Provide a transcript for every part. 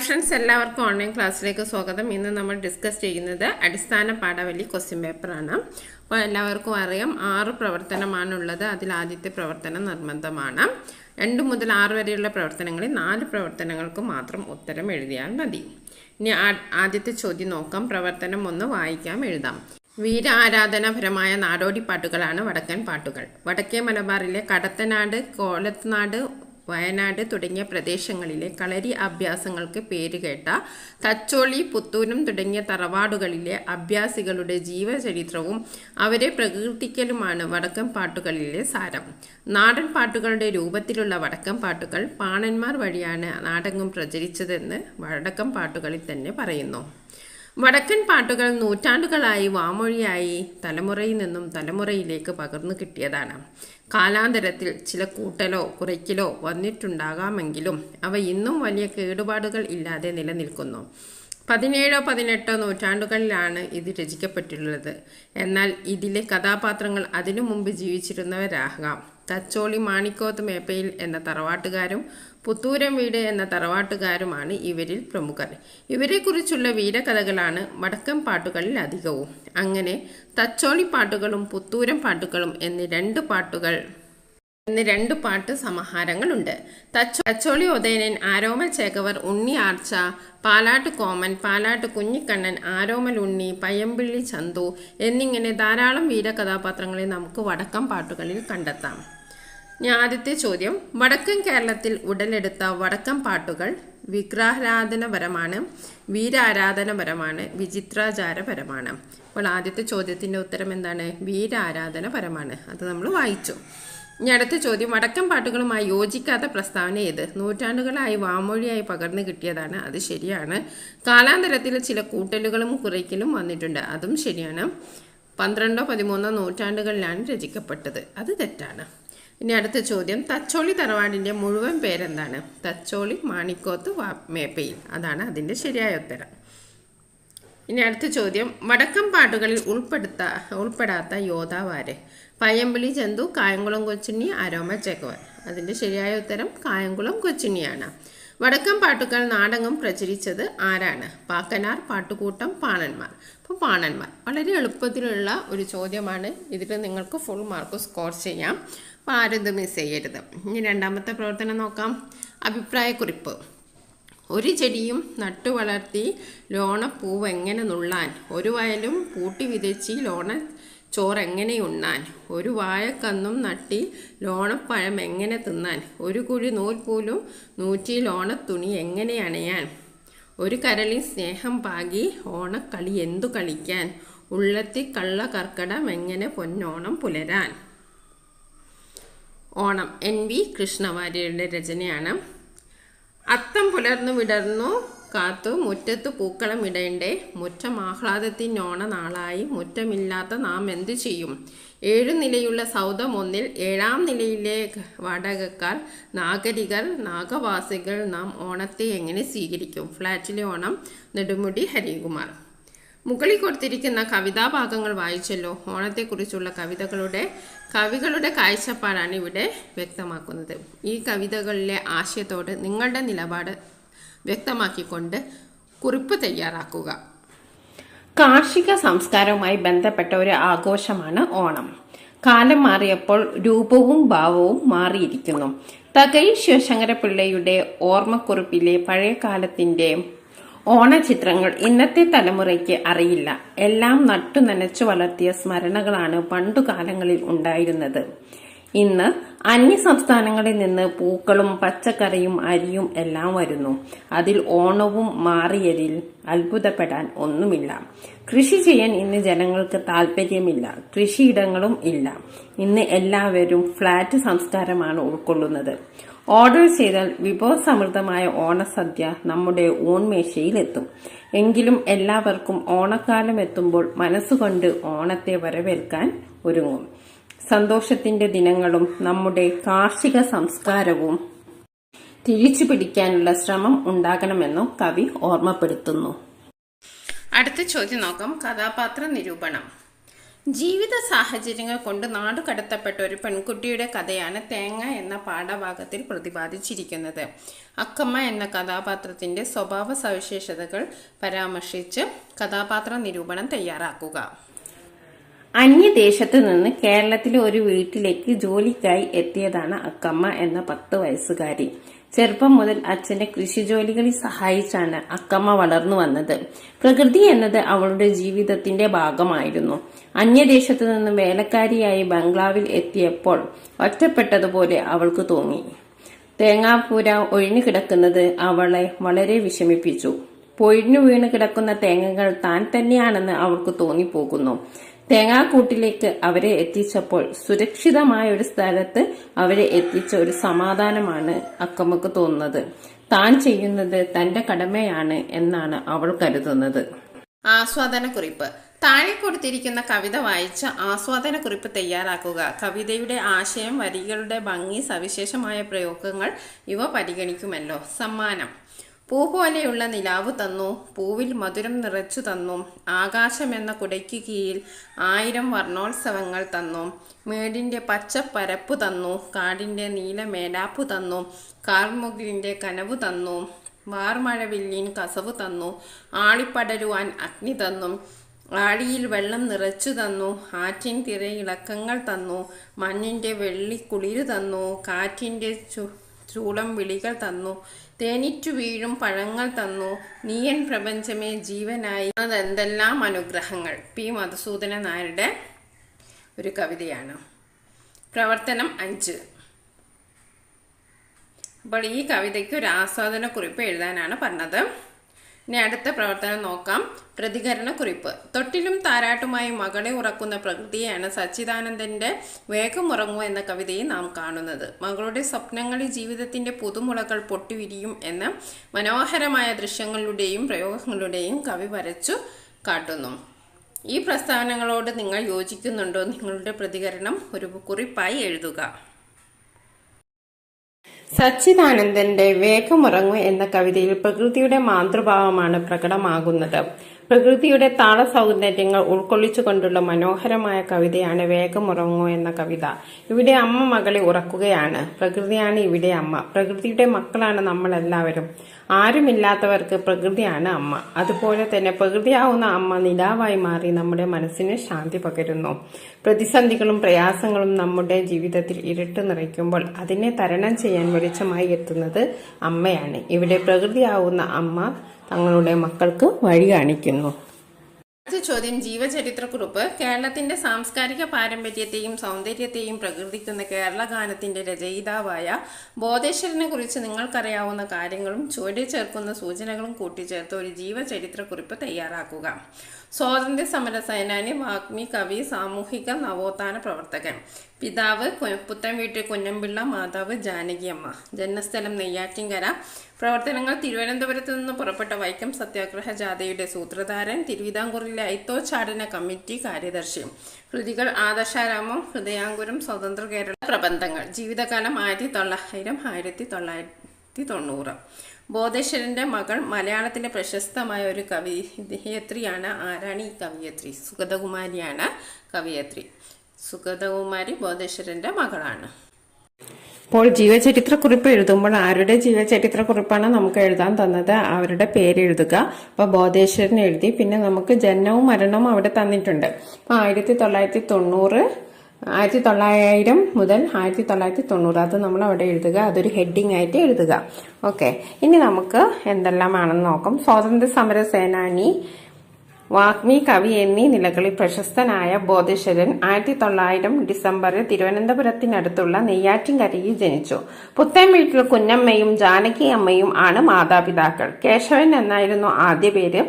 Friends, എല്ലാവർക്കും online ക്ലാസ്സിലേക്ക് സ്വാഗതം. ഇന്ന് നമ്മൾ ഡിസ്കസ് ചെയ്യുന്നത് അടിസ്ഥാന പാഠാവലി ക്വസ്റ്റ്യൻ പേപ്പറാണ്. അപ്പോൾ എല്ലാവർക്കും അറിയാം 6 പ്രവർത്തനമാണുള്ളത്. അതിൽ ആദ്യത്തെ പ്രവർത്തനം നിർബന്ധമാണ്. 2 മുതൽ 6 വരെയുള്ള പ്രവർത്തനങ്ങളിൽ 4 പ്രവർത്തനങ്ങൾക്ക് മാത്രം ഉത്തരം എഴുതിയാൽ മതി. ഇനി ആദ്യത്തെ ചോദ്യം നോക്കാം. പ്രവർത്തനം 1 വായിക്കാം, എഴുതാം. വീര ആരാധനാപരമായ നാടോടി പാട്ടുകളാണ് വടക്കൻ പാട്ടുകൾ. വടക്കേ മലബാറിലെ കടത്തനാട്, കോലത്തുനാട്, വയനാട് തുടങ്ങിയ പ്രദേശങ്ങളിലെ കളരി അഭ്യാസങ്ങൾക്ക് പേരുകേട്ട തച്ചോളി, പുത്തൂരം തുടങ്ങിയ തറവാടുകളിലെ അഭ്യാസികളുടെ ജീവചരിത്രവും അവരെ പ്രകീർത്തിക്കലുമാണ് വടക്കൻ പാട്ടുകളിലെ സാരം. നാടൻ പാട്ടുകളുടെ രൂപത്തിലുള്ള വടക്കൻ പാട്ടുകൾ പാണന്മാർ വഴിയാണ് നാടെങ്ങും പ്രചരിച്ചതെന്ന് വടക്കൻ പാട്ടുകളിൽ തന്നെ പറയുന്നു. വടക്കൻ പാട്ടുകൾ നൂറ്റാണ്ടുകളായി വാമൊഴിയായി തലമുറയിൽ നിന്നും തലമുറയിലേക്ക് പകർന്നു കിട്ടിയതാണ്. കാലാന്തരത്തിൽ ചില കൂട്ടലോ കുറയ്ക്കലോ വന്നിട്ടുണ്ടാകാമെങ്കിലും അവ ഇന്നും വലിയ കേടുപാടുകൾ ഇല്ലാതെ നിലനിൽക്കുന്നു. 17 18 നൂറ്റാണ്ടുകളിലാണ് ഇത് രചിക്കപ്പെട്ടിട്ടുള്ളത്. എന്നാൽ ഇതിലെ കഥാപാത്രങ്ങൾ അതിനു മുമ്പ് ജീവിച്ചിരുന്നവരാകാം. തച്ചോളി മാണിക്കോത്ത് മേപ്പയിൽ എന്ന തറവാട്ടുകാരും പുത്തൂരം വീട് എന്ന തറവാട്ടുകാരുമാണ് ഇവരിൽ പ്രമുഖർ. ഇവരെക്കുറിച്ചുള്ള വീരകഥകളാണ് വടക്കൻ പാട്ടുകളിൽ അധികവും. അങ്ങനെ തച്ചോളി പാട്ടുകളും പുത്തൂരം പാട്ടുകളും എന്നീ രണ്ട് പാട്ട് സമാഹാരങ്ങളുണ്ട്. തച്ചോളി ഉദയനൻ, ആരോമൽ ചേകവർ, ഉണ്ണി ആർച്ച, പാലാട്ട് കോമൻ, പാലാട്ട് കുഞ്ഞിക്കണ്ണൻ, ആരോമൽ ഉണ്ണി, പയ്യമ്പിള്ളി ചന്തു എന്നിങ്ങനെ ധാരാളം വീരകഥാപാത്രങ്ങളെ നമുക്ക് വടക്കൻ പാട്ടുകളിൽ കണ്ടെത്താം. ഇനി ആദ്യത്തെ ചോദ്യം. വടക്കൻ കേരളത്തിൽ ഉടലെടുത്ത വടക്കൻ പാട്ടുകൾ വിഗ്രഹാരാധനപരമാണ്, വീരാരാധനപരമാണ്, വിചിത്രാചാരപരമാണ്. അപ്പോൾ ആദ്യത്തെ ചോദ്യത്തിന്റെ ഉത്തരം എന്താണ്? വീരാരാധനപരമാണ്. അത് നമ്മൾ വായിച്ചു. ഇനി അടുത്ത ചോദ്യം. വടക്കൻ പാട്ടുകളുമായി യോജിക്കാത്ത പ്രസ്താവന ഏത്? നൂറ്റാണ്ടുകളായി വാമൊഴിയായി പകർന്നു കിട്ടിയതാണ്. അത് ശരിയാണ്. കാലാന്തരത്തിൽ ചില കൂട്ടലുകളും കുറയ്ക്കലും വന്നിട്ടുണ്ട്. അതും ശരിയാണ്. 12 13 നൂറ്റാണ്ടുകളിലാണ് രചിക്കപ്പെട്ടത്. അത് തെറ്റാണ്. ഇനി അടുത്ത ചോദ്യം. തച്ചോളി തറവാടിന്റെ മുഴുവൻ പേരെന്താണ്? തച്ചോളി മാണിക്കോത്ത് മേപ്പയിൽ. അതാണ് അതിന്റെ ശരിയായ ഉത്തരം. ഇനി അടുത്ത ചോദ്യം. വടക്കൻ പാട്ടുകളിൽ ഉൾപ്പെടാത്ത യോദ്ധാവാര്? പയ്യമ്പിളി ചന്തു, കായംകുളം കൊച്ചുണ്ണി, ആരോമൽ ചേകവർ. അതിന്റെ ശരിയായ ഉത്തരം കായംകുളം കൊച്ചുണ്ണിയാണ്. വടക്കൻ പാട്ടുകൾ നാടെങ്ങും പ്രചരിച്ചത് ആരാണ്? പാക്കനാർ, പാട്ടുകൂട്ടം, പാണന്മാർ. അപ്പോൾ പാണന്മാർ വളരെ എളുപ്പത്തിലുള്ള ഒരു ചോദ്യമാണ്. ഇതിൽ നിങ്ങൾക്ക് ഫുൾ മാർക്ക് സ്കോർ ചെയ്യാം. അപ്പോൾ ആരും ഇത് മിസ് ചെയ്യരുത്. ഇനി രണ്ടാമത്തെ പ്രവർത്തനം നോക്കാം. അഭിപ്രായക്കുറിപ്പ്. ഒരു ചെടിയും നട്ടു വളർത്തി ലോണപ്പൂവ് എങ്ങനെ നുള്ളാൻ? ഒരു വയലും പൂട്ടി വിതച്ചി ലോണ ചോറെങ്ങനെ ഉണ്ണാൻ? ഒരു വാഴക്കന്നും നട്ടി ലോണപ്പഴം എങ്ങനെ തിന്നാൻ? ഒരു കുഴി നൂൽ പോലും നൂറ്റി ലോണത്തുണി എങ്ങനെ അണയാൻ? ഒരു കരളിൽ സ്നേഹം പാകി ഓണക്കളി എന്തു കളിക്കാൻ? ഉള്ളത്തി കള്ള കർക്കടം എങ്ങനെ പൊന്നോണം പുലരാൻ? ഓണം NV കൃഷ്ണവാര്യരുടെ രചനയാണ്. അത്തം പുലർന്നു വിടർന്നു കാത്തു മുറ്റത്ത് പൂക്കളം ഇടേണ്ടേ, മുറ്റം ആഹ്ലാദത്തിനോണ നാളായി മുറ്റമില്ലാത്ത നാം എന്തു ചെയ്യും? 7 നിലയുള്ള സൗധം ഒന്നിൽ 7ാം നിലയിലെ വാടകക്കാർ നാഗരികർ നാഗവാസികൾ നാം ഓണത്തെ എങ്ങനെ സ്വീകരിക്കും? ഫ്ലാറ്റിലെ ഓണം, നെടുമുടി ഹരികുമാർ. മുകളിൽ കൊടുത്തിരിക്കുന്ന കവിതാഭാഗങ്ങൾ വായിച്ചല്ലോ. ഓണത്തെക്കുറിച്ചുള്ള കവികളുടെ കാഴ്ചപ്പാടാണ് ഇവിടെ വ്യക്തമാക്കുന്നത്. ഈ കവിതകളിലെ ആശയത്തോട് നിങ്ങളുടെ നിലപാട് വ്യക്തമാക്കിക്കൊണ്ട് കുറിപ്പ് തയ്യാറാക്കുക. കാർഷിക സംസ്കാരവുമായി ബന്ധപ്പെട്ട ഒരു ആഘോഷമാണ് ഓണം. കാലം മാറിയപ്പോൾ രൂപവും ഭാവവും മാറിയിരിക്കുന്നു. തകഴി ശിവശങ്കരപിള്ളയുടെ ഓർമ്മക്കുറിപ്പിലെ പഴയ കാലത്തിന്റെ ഓണചിത്രങ്ങൾ ഇന്നത്തെ തലമുറയ്ക്ക് അറിയില്ല. എല്ലാം നട്ടു നനച്ചു വളർത്തിയ സ്മരണകളാണ് പണ്ടുകാലങ്ങളിൽ ഉണ്ടായിരുന്നത്. ഇന്ന് അന്യ സംസ്ഥാനങ്ങളിൽ നിന്ന് പൂക്കളും പച്ചക്കറിയും അരിയും എല്ലാം വരുന്നു. അതിൽ ഓണവും മാറിയതിൽ അത്ഭുതപ്പെടാൻ ഒന്നുമില്ല. കൃഷി ചെയ്യാൻ ഇന്ന് ജനങ്ങൾക്ക് താല്പര്യമില്ല. കൃഷിയിടങ്ങളും ഇല്ല. ഇന്ന് എല്ലാവരും ഫ്ലാറ്റ് സംസ്കാരമാണ് ഉൾക്കൊള്ളുന്നത്. ഓർഡർ ചെയ്താൽ വിഭവസമൃദ്ധമായ ഓണസദ്യ നമ്മുടെ ഊൺമേശയിലെത്തും. എങ്കിലും എല്ലാവർക്കും ഓണക്കാലം എത്തുമ്പോൾ മനസ്സുകൊണ്ട് ഓണത്തെ വരവേൽക്കാൻ ഒരുങ്ങും. സന്തോഷത്തിന്റെ ദിനങ്ങളും നമ്മുടെ കാർഷിക സംസ്കാരവും തിരിച്ചു പിടിക്കാനുള്ള ശ്രമം ഉണ്ടാകണമെന്നും കവി ഓർമ്മപ്പെടുത്തുന്നു. അടുത്ത ചോദ്യം നോക്കാം. കഥാപാത്ര നിരൂപണം. ജീവിത സാഹചര്യങ്ങൾ കൊണ്ട് നാടുകടത്തപ്പെട്ട ഒരു പെൺകുട്ടിയുടെ കഥയാണ് തേങ്ങ എന്ന പാഠഭാഗത്തിൽ പ്രതിപാദിച്ചിരിക്കുന്നത്. അക്കമ്മ എന്ന കഥാപാത്രത്തിന്റെ സ്വഭാവ സവിശേഷതകൾ പരാമർശിച്ച് കഥാപാത്ര നിരൂപണം തയ്യാറാക്കുക. അന്യദേശത്ത് നിന്ന് കേരളത്തിലെ ഒരു വീട്ടിലേക്ക് ജോലിക്കായി എത്തിയതാണ് അക്കമ്മ എന്ന 10 വയസ്സുകാരി. ചെറുപ്പം മുതൽ അച്ഛന്റെ കൃഷിജോലികളിൽ സഹായിച്ചാണ് അക്കമ്മ വളർന്നു വന്നത്. പ്രകൃതി എന്നത് അവളുടെ ജീവിതത്തിന്റെ ഭാഗമായിരുന്നു. അന്യദേശത്തു നിന്ന് വേലക്കാരിയായി ബംഗ്ലാവിൽ എത്തിയപ്പോൾ ഒറ്റപ്പെട്ടതുപോലെ അവൾക്ക് തോന്നി. തേങ്ങാപ്പൂര ഒഴിഞ്ഞു കിടക്കുന്നത് അവളെ വളരെ വിഷമിപ്പിച്ചു. പൊഴിഞ്ഞു വീണ് കിടക്കുന്ന തേങ്ങകൾ താൻ തന്നെയാണെന്ന് അവൾക്ക് തോന്നിപ്പോകുന്നു. തേങ്ങാക്കൂട്ടിലേക്ക് അവരെ എത്തിച്ചപ്പോൾ സുരക്ഷിതമായ ഒരു സ്ഥലത്ത് അവരെ എത്തിച്ച ഒരു സമാധാനമാണ് അക്കമ്മക്ക് തോന്നുന്നത്. താൻ ചെയ്യുന്നത് തന്റെ കടമയാണ് എന്നാണ് അവൾ കരുതുന്നത്. ആസ്വാദനക്കുറിപ്പ്. താഴെ കൊടുത്തിരിക്കുന്ന കവിത വായിച്ച് ആസ്വാദനക്കുറിപ്പ് തയ്യാറാക്കുക. കവിതയുടെ ആശയം, വരികളുടെ ഭംഗി, സവിശേഷമായ പ്രയോഗങ്ങൾ ഇവ പരിഗണിക്കുമല്ലോ. സമ്മാനം: പൂ പോലെയുള്ള നിലാവ് തന്നു, പൂവിൽ മധുരം നിറച്ചു തന്നു, ആകാശമെന്ന കുടയ്ക്ക് കീഴിൽ 1000 വർണ്ണോത്സവങ്ങൾ തന്നു, മേടിന്റെ പച്ചപ്പരപ്പു തന്നു, കാടിന്റെ നീല മേലാപ്പു തന്നു, കാർമുകിലിന്റെ കനവു തന്നു, വാർമഴവില്ലിൻ കസവു തന്നു, ആളിപ്പടരുവാൻ അഗ്നി തന്നു, ആഴിയിൽ വെള്ളം നിറച്ചു തന്നു, ആറ്റിൻ തിരയിളക്കങ്ങൾ തന്നു, മഞ്ഞിന്റെ വെള്ളിക്കുളിരു തന്നു, കാറ്റിന്റെ ചൂളം വിളികൾ തന്നു, തേനിറ്റു വീഴും പഴങ്ങൾ തന്നു, നീയൻ പ്രപഞ്ചമേ ജീവനായി. അതെന്തെല്ലാം അനുഗ്രഹങ്ങൾ. പി മധുസൂദനൻ നായരുടെ ഒരു കവിതയാണ്. പ്രവർത്തനം 5. അപ്പോൾ ഈ കവിതയ്ക്ക് ഒരു ആസ്വാദനക്കുറിപ്പ് എഴുതാനാണ് പറഞ്ഞത്. ഇനി അടുത്ത പ്രവർത്തനം നോക്കാം. പ്രതികരണക്കുറിപ്പ്. തൊട്ടിലും താരാട്ടുമായി മകളെ ഉറക്കുന്ന പ്രകൃതിയെയാണ് സച്ചിദാനന്ദന്റെ വേഗമുറങ്ങൂ എന്ന കവിതയിൽ നാം കാണുന്നത്. മകളുടെ സ്വപ്നങ്ങളിൽ ജീവിതത്തിന്റെ പുതുമുളകൾ പൊട്ടിവിരിയും എന്ന മനോഹരമായ ദൃശ്യങ്ങളുടെയും പ്രയോഗങ്ങളുടെയും കവി വരച്ചു കാട്ടുന്നു. ഈ പ്രസ്താവനകളോട് നിങ്ങൾ യോജിക്കുന്നുണ്ടോ? നിങ്ങളുടെ പ്രതികരണം ഒരു കുറിപ്പായി എഴുതുക. സച്ചിദാനന്ദന്റെ വേഗമുറങ്ങു എന്ന കവിതയിൽ പ്രകൃതിയുടെ മാതൃഭാവമാണ് പ്രകടമാകുന്നത്. പ്രകൃതിയുടെ താള സൗന്ദര്യങ്ങൾ ഉൾക്കൊള്ളിച്ചുകൊണ്ടുള്ള മനോഹരമായ കവിതയാണ് വേഗമുറങ്ങു എന്ന കവിത. ഇവിടെ അമ്മ മകളെ ഉറക്കുകയാണ്. പ്രകൃതിയാണ് ഇവിടെ അമ്മ. പ്രകൃതിയുടെ മക്കളാണ് നമ്മളെല്ലാവരും. ആരുമില്ലാത്തവർക്ക് പ്രകൃതിയാണ് അമ്മ. അതുപോലെ തന്നെ പ്രകൃതിയാവുന്ന അമ്മ നിലാവായി മാറി നമ്മുടെ മനസ്സിന് ശാന്തി പകരുന്നു. പ്രതിസന്ധികളും പ്രയാസങ്ങളും നമ്മുടെ ജീവിതത്തിൽ ഇരുട്ട് നിറയ്ക്കുമ്പോൾ അതിനെ തരണം ചെയ്യാൻ വെളിച്ചമായി എത്തുന്നത് അമ്മയാണ്. ഇവിടെ പ്രകൃതിയാവുന്ന അമ്മ തങ്ങളുടെ മക്കൾക്ക് വഴി കാണിക്കുന്നു. അടുത്ത ചോദ്യം, ജീവചരിത്രക്കുറിപ്പ്. കേരളത്തിന്റെ സാംസ്കാരിക പാരമ്പര്യത്തെയും സൗന്ദര്യത്തെയും പ്രകീർത്തിക്കുന്ന കേരള ഗാനത്തിന്റെ രചയിതാവായ ബോധേശ്വരനെ കുറിച്ച് നിങ്ങൾക്കറിയാവുന്ന കാര്യങ്ങളും ചുവടെ ചേർക്കുന്ന സൂചനകളും കൂട്ടിച്ചേർത്ത് ഒരു ജീവചരിത്രക്കുറിപ്പ് തയ്യാറാക്കുക. സ്വാതന്ത്ര്യ സമര സേനാനി, വാഗ്മി, കവി, സാമൂഹിക നവോത്ഥാന പ്രവർത്തകൻ. പിതാവ് പുത്തൻവീട്ടിൽ കുഞ്ഞമ്പിള്ള, മാതാവ് ജാനകിയമ്മ. ജന്മസ്ഥലം നെയ്യാറ്റിൻകര. പ്രവർത്തനങ്ങൾ: തിരുവനന്തപുരത്ത് നിന്ന് പുറപ്പെട്ട വൈക്കം സത്യാഗ്രഹ ജാഥയുടെ സൂത്രധാരൻ, തിരുവിതാംകൂറിലെ ഐത്തോച്ചാടന കമ്മിറ്റി കാര്യദർശി. കൃതികൾ: ആദർശാരാമം, ഹൃദയാങ്കുരം, സ്വതന്ത്ര കേരള. പ്രബന്ധങ്ങൾ: ജീവിതകാലം 1900-1990. ബോധേശ്വരന്റെ മകൾ മലയാളത്തിലെ പ്രശസ്തമായ ഒരു കവിയത്രിയാണ്. ആരാണ് ഈ കവിയത്രി? സുഗതകുമാരിയാണ് കവിയത്രി. സുഗതകുമാരി ബോധേശ്വരന്റെ മകളാണ്. ഇപ്പോൾ ജീവചരിത്രക്കുറിപ്പ് എഴുതുമ്പോൾ ആരുടെ ജീവചരിത്രക്കുറിപ്പാണ് നമുക്ക് എഴുതാൻ തന്നത്? അവരുടെ പേര് എഴുതുക. അപ്പൊ ബോധേശ്വരൻ എഴുതി. പിന്നെ നമുക്ക് ജനനവും മരണവും അവിടെ തന്നിട്ടുണ്ട്. അപ്പൊ 1900 മുതൽ 1990 അത് നമ്മൾ അവിടെ എഴുതുക. അതൊരു ഹെഡിങ് ആയിട്ട് എഴുതുക. ഓക്കെ, ഇനി നമുക്ക് എന്തെല്ലാമാണെന്ന് നോക്കാം. സ്വാതന്ത്ര്യ സമര സേനാനി, വാഗ്മി, കവി എന്നീ നിലകളിൽ പ്രശസ്തനായ ബോധേശ്വരൻ 1900 ഡിസംബറിൽ തിരുവനന്തപുരത്തിനടുത്തുള്ള നെയ്യാറ്റിൻകരയിൽ ജനിച്ചു. പുത്തൻവീട്ടിൽ കുഞ്ഞമ്മയും ജാനകി അമ്മയും ആണ് മാതാപിതാക്കൾ. കേശവൻ എന്നായിരുന്നു ആദ്യ പേര്.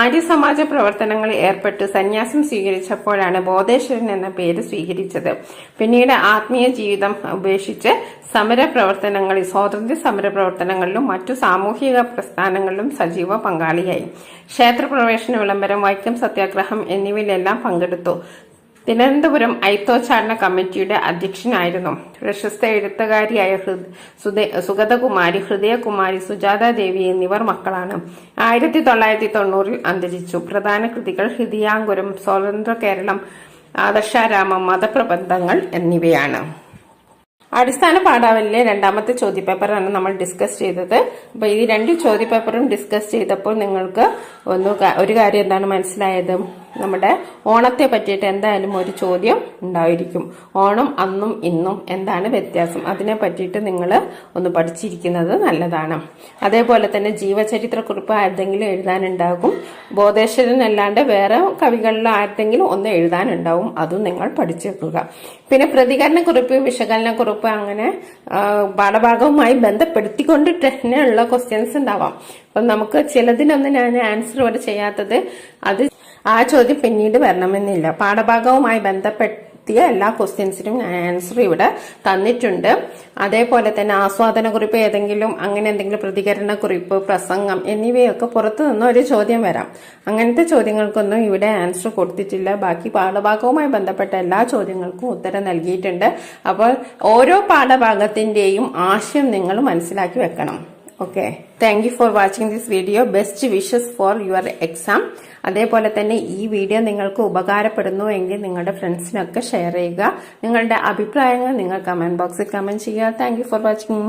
ആര്യസമാജ പ്രവർത്തനങ്ങളിൽ ഏർപ്പെട്ട് സന്യാസം സ്വീകരിച്ചപ്പോഴാണ് ബോധേശ്വരൻ എന്ന പേര് സ്വീകരിച്ചത്. പിന്നീട് ആത്മീയ ജീവിതം ഉപേക്ഷിച്ച് സ്വാതന്ത്ര്യ സമര പ്രവർത്തനങ്ങളിലും മറ്റു സാമൂഹിക പ്രസ്ഥാനങ്ങളിലും സജീവ പങ്കാളിയായി. ക്ഷേത്രപ്രവേശന വിളംബരം, വൈക്കം സത്യാഗ്രഹം എന്നിവയിലെല്ലാം പങ്കെടുത്തു. തിരുവനന്തപുരം ഐത്തോച്ചാടന കമ്മിറ്റിയുടെ അധ്യക്ഷനായിരുന്നു. പ്രശസ്ത എഴുത്തുകാരിയായ സുഗതകുമാരി, ഹൃദയകുമാരി, സുജാത ദേവി എന്നിവർ മക്കളാണ്. 1990 അന്തരിച്ചു. പ്രധാന കൃതികൾ: ഹൃദയാങ്കുരം, സ്വതന്ത്ര കേരളം, ആദർശാരാമം, മതപ്രബന്ധങ്ങൾ എന്നിവയാണ്. അടിസ്ഥാന പാഠാവലിയിലെ രണ്ടാമത്തെ ചോദ്യപേപ്പറാണ് നമ്മൾ ഡിസ്കസ് ചെയ്തത്. അപ്പൊ ഈ രണ്ട് ചോദ്യപേപ്പറും ഡിസ്കസ് ചെയ്തപ്പോൾ നിങ്ങൾക്ക് ഒരു കാര്യം എന്താണ് മനസ്സിലായത്? നമ്മുടെ ഓണത്തെ പറ്റിയിട്ട് എന്തായാലും ഒരു ചോദ്യം ഉണ്ടായിരിക്കും. ഓണം അന്നും ഇന്നും എന്താണ് വ്യത്യാസം, അതിനെ പറ്റിയിട്ട് നിങ്ങൾ ഒന്ന് പഠിച്ചിരിക്കുന്നത് നല്ലതാണ്. അതേപോലെ തന്നെ ജീവചരിത്രക്കുറിപ്പ് ആരുടെങ്കിലും എഴുതാനുണ്ടാകും. ബോധേശ്വരനല്ലാണ്ട് വേറെ കവികളിൽ ആരുടെങ്കിലും ഒന്ന് എഴുതാനുണ്ടാവും, അതും നിങ്ങൾ പഠിച്ചു വെക്കുക. പിന്നെ പ്രതികരണക്കുറിപ്പ്, വിശകലനക്കുറിപ്പ്, അങ്ങനെ പാഠഭാഗവുമായി ബന്ധപ്പെടുത്തിക്കൊണ്ട് തന്നെയുള്ള ക്വസ്റ്റ്യൻസ് ഉണ്ടാവാം. അപ്പം നമുക്ക് ചിലതിനൊന്നും ഞാൻ ആൻസർ ഇവിടെ ചെയ്യാത്തത്, അത് ആ ചോദ്യം പിന്നീട് വരണമെന്നില്ല. പാഠഭാഗവുമായി ബന്ധപ്പെടുത്തിയ എല്ലാ ക്വസ്റ്റ്യൻസിനും ഞാൻ ആൻസർ ഇവിടെ തന്നിട്ടുണ്ട്. അതേപോലെ തന്നെ ആസ്വാദനക്കുറിപ്പ് ഏതെങ്കിലും അങ്ങനെ എന്തെങ്കിലും പ്രതികരണക്കുറിപ്പ്, പ്രസംഗം എന്നിവയൊക്കെ പുറത്തു നിന്ന് ഒരു ചോദ്യം വരാം. അങ്ങനത്തെ ചോദ്യങ്ങൾക്കൊന്നും ഇവിടെ ആൻസർ കൊടുത്തിട്ടില്ല. ബാക്കി പാഠഭാഗവുമായി ബന്ധപ്പെട്ട എല്ലാ ചോദ്യങ്ങൾക്കും ഉത്തരം നൽകിയിട്ടുണ്ട്. അപ്പോൾ ഓരോ പാഠഭാഗത്തിന്റെയും ആശയം നിങ്ങൾ മനസ്സിലാക്കി വെക്കണം. Okay, thank you for watching this video. Best wishes for your exam. അതേപോലെ തന്നെ ഈ വീഡിയോ നിങ്ങൾക്ക് ഉപകാരപ്പെടുന്നു എങ്കിൽ നിങ്ങളുടെ ഫ്രണ്ട്സിനൊക്കെ ഷെയർ ചെയ്യുക. നിങ്ങളുടെ അഭിപ്രായങ്ങൾ നിങ്ങൾ കമന്റ് ബോക്സിൽ കമന്റ് ചെയ്യുക. Thank you for watching.